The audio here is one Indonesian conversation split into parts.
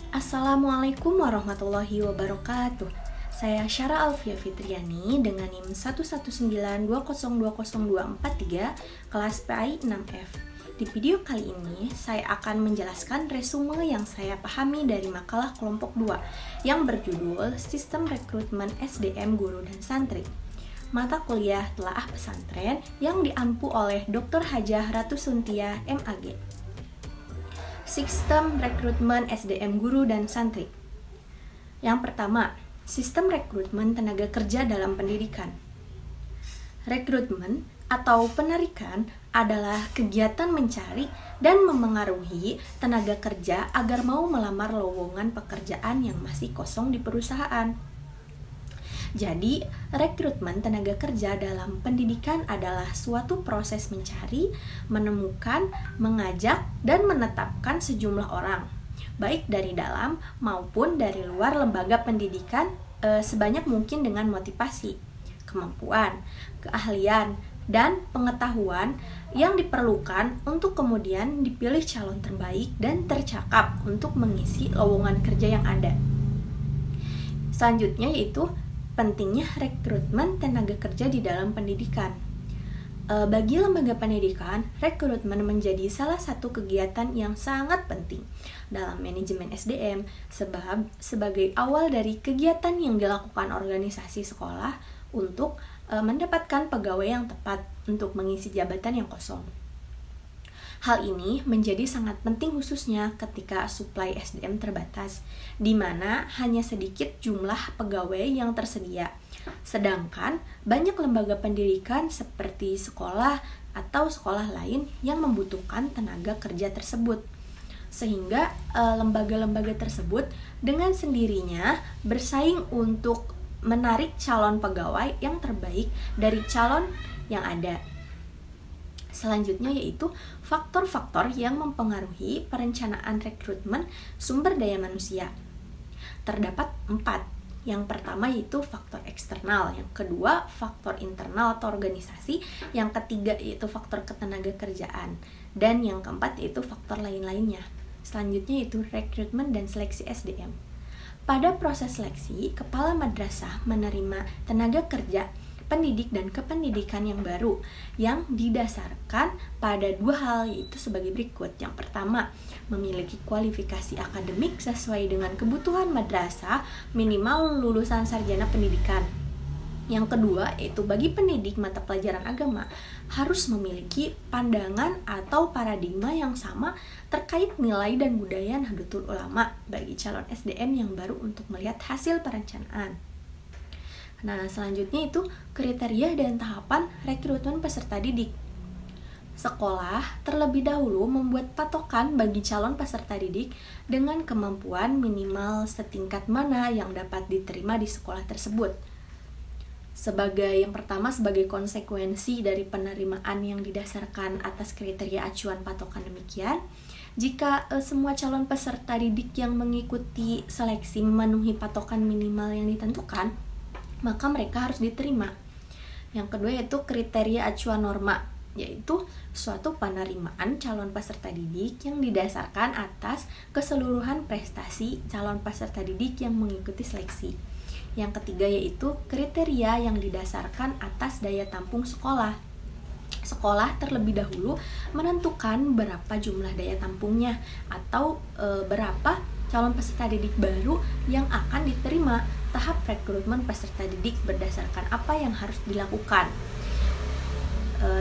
Assalamualaikum warahmatullahi wabarakatuh. Saya Syara Alfia Fitriani dengan NIM 119202024 kelas PAI 6F. Di video kali ini, saya akan menjelaskan resume yang saya pahami dari makalah kelompok 2 yang berjudul Sistem Rekrutmen SDM Guru dan Santri. Mata kuliah Telaah Pesantren yang diampu oleh Dr. Hajah Ratu Suntia, MAG. Sistem rekrutmen SDM guru dan santri. Yang pertama, sistem rekrutmen tenaga kerja dalam pendidikan. Rekrutmen atau penarikan adalah kegiatan mencari dan memengaruhi tenaga kerja agar mau melamar lowongan pekerjaan yang masih kosong di perusahaan. Jadi, rekrutmen tenaga kerja dalam pendidikan adalah suatu proses mencari, menemukan, mengajak, dan menetapkan sejumlah orang, baik dari dalam maupun dari luar lembaga pendidikan sebanyak mungkin dengan motivasi, kemampuan, keahlian, dan pengetahuan yang diperlukan untuk kemudian dipilih calon terbaik dan tercakap untuk mengisi lowongan kerja yang ada. Selanjutnya yaitu pentingnya rekrutmen tenaga kerja di dalam pendidikan. Bagi lembaga pendidikan, rekrutmen menjadi salah satu kegiatan yang sangat penting dalam manajemen SDM sebab sebagai awal dari kegiatan yang dilakukan organisasi sekolah untuk mendapatkan pegawai yang tepat untuk mengisi jabatan yang kosong. Hal ini menjadi sangat penting khususnya ketika suplai SDM terbatas, di mana hanya sedikit jumlah pegawai yang tersedia. Sedangkan banyak lembaga pendidikan seperti sekolah atau sekolah lain yang membutuhkan tenaga kerja tersebut. Sehingga lembaga-lembaga tersebut dengan sendirinya bersaing untuk menarik calon pegawai yang terbaik dari calon yang ada. Selanjutnya yaitu faktor-faktor yang mempengaruhi perencanaan rekrutmen sumber daya manusia. Terdapat 4. Yang pertama yaitu faktor eksternal, yang kedua faktor internal atau organisasi, yang ketiga yaitu faktor ketenaga kerjaan, dan yang keempat yaitu faktor lain-lainnya. Selanjutnya yaitu rekrutmen dan seleksi SDM. Pada proses seleksi, kepala madrasah menerima tenaga kerja pendidik dan kependidikan yang baru yang didasarkan pada 2 hal yaitu sebagai berikut. Yang pertama, memiliki kualifikasi akademik sesuai dengan kebutuhan madrasah minimal lulusan sarjana pendidikan. Yang kedua, yaitu bagi pendidik mata pelajaran agama harus memiliki pandangan atau paradigma yang sama terkait nilai dan budaya Nahdlatul Ulama bagi calon SDM yang baru untuk melihat hasil perencanaan. Nah, selanjutnya itu kriteria dan tahapan rekrutmen peserta didik. Sekolah terlebih dahulu membuat patokan bagi calon peserta didik dengan kemampuan minimal setingkat mana yang dapat diterima di sekolah tersebut. Yang pertama, sebagai konsekuensi dari penerimaan yang didasarkan atas kriteria acuan patokan demikian, jika semua calon peserta didik yang mengikuti seleksi memenuhi patokan minimal yang ditentukan, maka mereka harus diterima. Yang kedua yaitu kriteria acuan norma, yaitu suatu penerimaan calon peserta didik yang didasarkan atas keseluruhan prestasi calon peserta didik yang mengikuti seleksi. Yang ketiga yaitu kriteria yang didasarkan atas daya tampung sekolah. Sekolah terlebih dahulu menentukan berapa jumlah daya tampungnya atau berapa calon peserta didik baru yang akan diterima. Tahap rekrutmen peserta didik berdasarkan apa yang harus dilakukan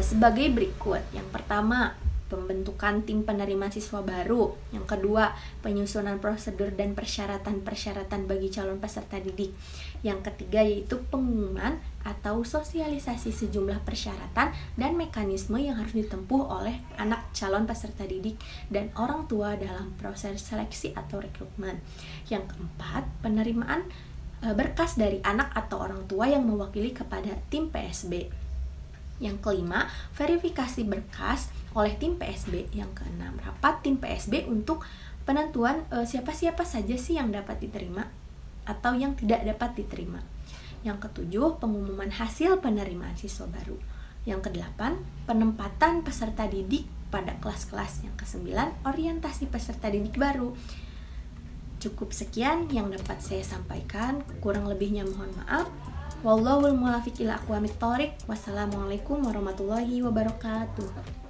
sebagai berikut. Yang pertama, pembentukan tim penerima siswa baru. Yang kedua, penyusunan prosedur dan persyaratan-persyaratan bagi calon peserta didik. Yang ketiga yaitu pengumuman atau sosialisasi sejumlah persyaratan dan mekanisme yang harus ditempuh oleh anak calon peserta didik dan orang tua dalam proses seleksi atau rekrutmen. Yang keempat, penerimaan berkas dari anak atau orang tua yang mewakili kepada tim PSB. Yang kelima, verifikasi berkas oleh tim PSB. Yang keenam, rapat tim PSB untuk penentuan siapa-siapa saja sih yang dapat diterima atau yang tidak dapat diterima. Yang ketujuh, pengumuman hasil penerimaan siswa baru. Yang kedelapan, penempatan peserta didik pada kelas-kelas. Yang kesembilan, orientasi peserta didik baru. Cukup sekian yang dapat saya sampaikan, kurang lebihnya mohon maaf. Wallahul muwaffiq ila aqwamit thoriq. Wassalamualaikum warahmatullahi wabarakatuh.